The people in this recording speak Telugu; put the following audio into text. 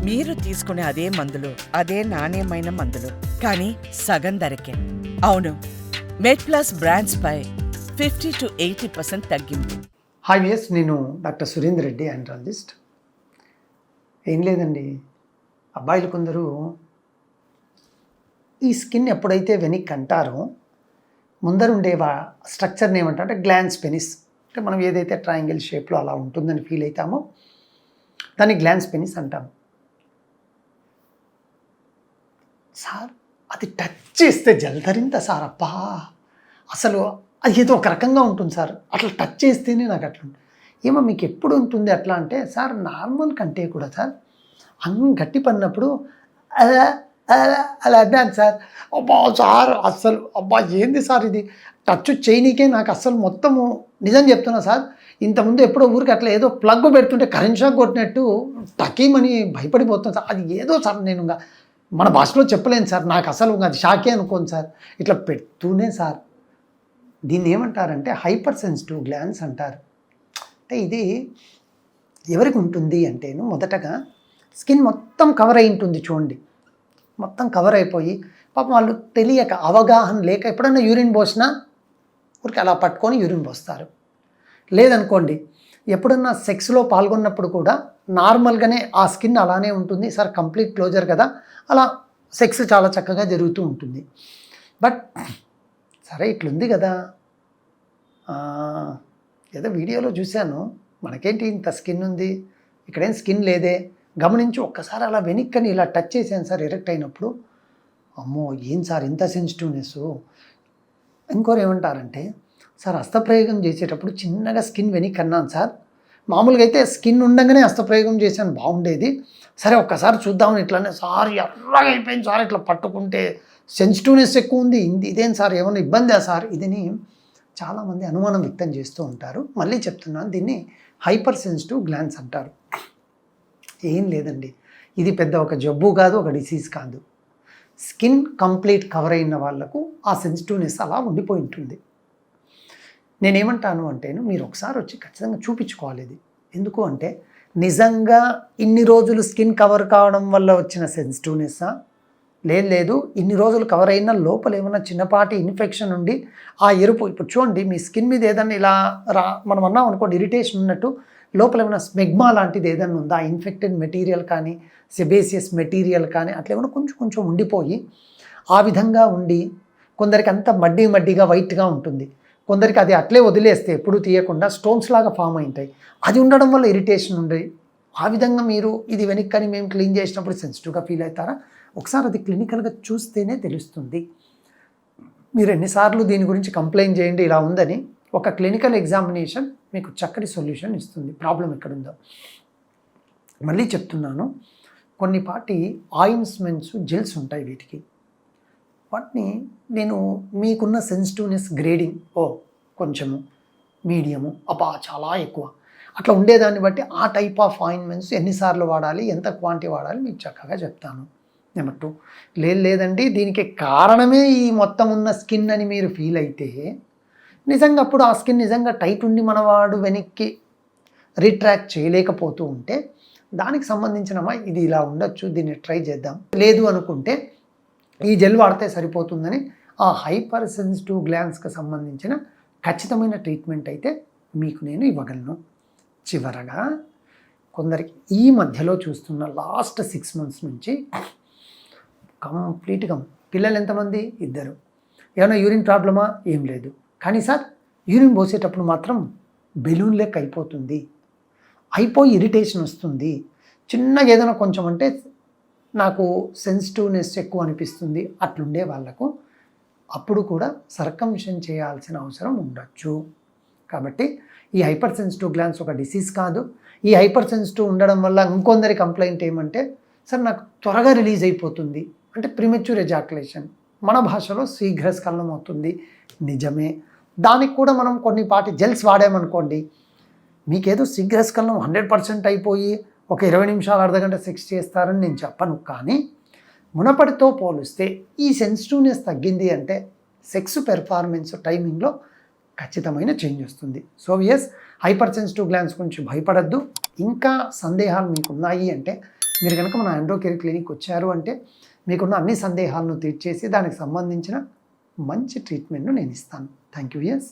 మీరు తీసుకునే అదే మందులు, అదే నాణ్యమైన మందులు, కానీ సగం ధరకే. అవును, మెడ్ప్లస్ బ్రాండ్స్ పై 50 to 80% తగ్గింపు. హాయ్ ఎస్, నేను డాక్టర్ సురేందర్ రెడ్డి, ఆండ్రాలజిస్ట్. ఏం లేదండి, అబ్బాయిలు కొందరు ఈ స్కిన్ ఎప్పుడైతే వెనక్కి అంటారో ముందరుండే స్ట్రక్చర్ని ఏమంటారంటే గ్లాన్స్ పెనిస్, అంటే మనం ఏదైతే ట్రయాంగిల్ షేప్లో అలా ఉంటుందని ఫీల్ అవుతామో దాన్ని గ్లాన్స్ పెనిస్ అంటాము. సార్ అది టచ్ చేస్తే జలధరింత సార్, అబ్బా అసలు అది ఏదో ఒక రకంగా ఉంటుంది సార్, అట్లా టచ్ చేస్తేనే నాకు అట్లా ఉంటుంది. ఏమో మీకు ఎప్పుడు ఉంటుంది అట్లా అంటే, సార్ నార్మల్ కంటే కూడా సార్ గట్టి పడినప్పుడు అలా అలా అలా అన్నాను సార్. అబ్బా సార్ అస్సలు అబ్బా ఏంది సార్ ఇది టచ్ చేయనీకే నాకు అస్సలు మొత్తము నిజం చెప్తున్నా సార్. ఇంతకుముందు ఎప్పుడో ఊరికి అట్లా ఏదో ప్లగ్ పెడుతుంటే కరెంట్ షాక్ కొట్టినట్టు టకీమని భయపడిపోతాను సార్. అది ఏదో సార్ నేను మన భాషలో చెప్పలేను సార్, నాకు అసలు అది షాకే అనుకోను సార్. ఇట్లా పెడుతూనే సార్, దీన్ని ఏమంటారంటే హైపర్ సెన్సిటివ్ గ్లాన్స్ అంటారు. అంటే ఇది ఎవరికి ఉంటుంది అంటేను, మొదటగా స్కిన్ మొత్తం కవర్ అయి ఉంటుంది చూడండి, మొత్తం కవర్ అయిపోయి పాపం వాళ్ళు తెలియక అవగాహన లేక ఎప్పుడన్నా యూరిన్ పోసినా ఊరికి అలా పట్టుకొని యూరిన్ పోస్తారు. లేదనుకోండి ఎప్పుడన్నా సెక్స్లో పాల్గొన్నప్పుడు కూడా నార్మల్గానే ఆ స్కిన్ అలానే ఉంటుంది సార్, కంప్లీట్ క్లోజర్ కదా, అలా సెక్స్ చాలా చక్కగా జరుగుతూ ఉంటుంది. బట్ సరే ఇట్లుంది కదా, ఏదో వీడియోలో చూశాను, మనకేంటి ఇంత స్కిన్ ఉంది, ఇక్కడేం స్కిన్ లేదే, గమనించి ఒక్కసారి అలా వెనక్కని ఇలా టచ్ చేశాను సార్ ఎరెక్ట్ అయినప్పుడు. అమ్మో ఏం సార్ ఇంత సెన్సిటివ్నెస్. ఇంకోరు ఏమంటారంటే, సార్ హస్తప్రయోగం చేసేటప్పుడు చిన్నగా స్కిన్ వెనక్కి అన్నాను సార్, మామూలుగా అయితే స్కిన్ ఉండగానే హస్తప్రయోగం చేశాను బాగుండేది, సరే ఒక్కసారి చూద్దామని ఇట్లానే సార్ ఎర్రగా అయిపోయింది సార్, ఇట్లా పట్టుకుంటే సెన్సిటివ్నెస్ ఎక్కువ ఉంది, ఇదేం సార్ ఏమైనా ఇబ్బందా సార్ ఇదని చాలామంది అనుమానం వ్యక్తం చేస్తూ ఉంటారు. మళ్ళీ చెప్తున్నాను, దీన్ని హైపర్ సెన్సిటివ్ గ్లాన్స్ అంటారు. ఏం లేదండి, ఇది పెద్ద ఒక జబ్బు కాదు, ఒక డిసీజ్ కాదు. స్కిన్ కంప్లీట్ కవర్ అయిన వాళ్లకు ఆ సెన్సిటివ్నెస్ అలా ఉండిపోయి ఉంటుంది. నేనేమంటాను అంటే, మీరు ఒకసారి వచ్చి ఖచ్చితంగా చూపించుకోవాలి ఇది. ఎందుకు అంటే నిజంగా ఇన్ని రోజులు స్కిన్ కవర్ కావడం వల్ల వచ్చిన సెన్సిటివ్నెస్సా, లేదు ఇన్ని రోజులు కవర్ అయిన లోపల ఏమైనా చిన్నపాటి ఇన్ఫెక్షన్ ఉండి ఆ ఎరుపు, ఇప్పుడు చూడండి మీ స్కిన్ మీద ఏదైనా ఇలా మనం అన్నాం అనుకోండి ఇరిటేషన్ ఉన్నట్టు, లోపల ఏమైనా స్మెగ్మా లాంటిది ఏదైనా ఉందా, ఇన్ఫెక్టెడ్ మెటీరియల్ కానీ సెబేసియస్ మెటీరియల్ కానీ అట్లా ఏమైనా కొంచెం ఉండిపోయి ఆ విధంగా ఉండి, కొందరికి అంతా మడ్డీగా వైట్గా ఉంటుంది, కొందరికి అది అట్లే వదిలేస్తే ఎప్పుడు తీయకుండా స్టోన్స్ లాగా ఫామ్ అయింటాయి, అది ఉండడం వల్ల ఇరిటేషన్ ఉండేది. ఆ విధంగా మీరు ఇది వెనక్కని మేము క్లీన్ చేసినప్పుడు సెన్సిటివ్గా ఫీల్ అవుతారా, ఒకసారి అది క్లినికల్గా చూస్తేనే తెలుస్తుంది. మీరు ఎన్నిసార్లు దీని గురించి కంప్లైంట్ చేయండి ఇలా ఉందని, ఒక క్లినికల్ ఎగ్జామినేషన్ మీకు చక్కటి సొల్యూషన్ ఇస్తుంది ప్రాబ్లం ఎక్కడుందో. మళ్ళీ చెప్తున్నాను, కొన్నిపాటి ఆయింట్మెంట్స్ జెల్స్ ఉంటాయి వీటికి, వాటిని నేను మీకున్న సెన్సిటివ్నెస్ గ్రేడింగ్ కొంచెము మీడియము అబ్బా చాలా ఎక్కువ అట్లా ఉండేదాన్ని బట్టి ఆ టైప్ ఆఫ్ ఆయింట్మెంట్స్ ఎన్నిసార్లు వాడాలి, ఎంత క్వాంటిటీ వాడాలి మీకు చక్కగా చెప్తాను. నెంబర్ 2, లేదండి దీనికి కారణమే ఈ మొత్తం ఉన్న స్కిన్ అని మీరు ఫీల్ అయితే, నిజంగా అప్పుడు ఆ స్కిన్ నిజంగా టైట్ ఉండి మనవాడు వెనక్కి రిట్రాక్ట్ చేయలేకపోతూ ఉంటే దానికి సంబంధించినమా ఇది ఇలా ఉండొచ్చు, దీన్ని ట్రై చేద్దాం, లేదు అనుకుంటే ఈ జెల్ వాడితే సరిపోతుందని ఆ హైపర్ సెన్సిటివ్ గ్లాన్స్కి సంబంధించిన ఖచ్చితమైన ట్రీట్మెంట్ అయితే మీకు నేను ఇవ్వగలను. చివరగా కొందరికి ఈ మధ్యలో చూస్తున్న లాస్ట్ 6 months నుంచి కంప్లీట్గా పిల్లలు ఎంతమంది, 2, ఏమైనా యూరిన్ ప్రాబ్లమా, ఏం లేదు, కానీ సార్ యూరిన్ పోసేటప్పుడు మాత్రం బెలూన్ లెక్క అయిపోయి ఇరిటేషన్ వస్తుంది, చిన్నగా ఏదైనా కొంచెం అంటే నాకు సెన్సిటివ్నెస్ ఎక్కువ అనిపిస్తుంది, అట్లుండే వాళ్ళకు అప్పుడు కూడా సర్కంషన్ చేయాల్సిన అవసరం ఉండొచ్చు. కాబట్టి ఈ హైపర్ సెన్సిటివ్ గ్లాన్స్ ఒక డిసీజ్ కాదు. ఈ హైపర్ సెన్సిటివ్ ఉండడం వల్ల ఇంకొందరి కంప్లైంట్ ఏమంటే, సార్ నాకు త్వరగా రిలీజ్ అయిపోతుంది, అంటే ప్రిమెచ్యూర్ ఎజాక్యులేషన్, మన భాషలో శీఘ్రస్ఖలనం అవుతుంది, నిజమే. దానికి కూడా మనం కొన్నిపాటి జెల్స్ వాడామనుకోండి, మీకేదో శీఘ్రస్ఖలనం 100% అయిపోయి ఒక 20 నిమిషాలు అర్ధగంట సెక్స్ చేస్తారని నేను చెప్పను, కానీ మునపటితో పోలిస్తే ఈ సెన్సిటివ్నెస్ తగ్గింది అంటే సెక్స్ పెర్ఫార్మెన్స్ టైమింగ్లో ఖచ్చితమైన చేంజ్ వస్తుంది. So yes, hypersensitive glans గురించి భయపడద్దు. ఇంకా సందేహాలు మీకు ఉన్నాయి అంటే మీరు కనుక మన ఆండ్రో కేర్ క్లినిక్ వచ్చారు అంటే మీకున్న అన్ని సందేహాలను తీర్చేసి దానికి సంబంధించిన మంచి ట్రీట్మెంట్ను నేను ఇస్తాను. Thank you. ఎస్.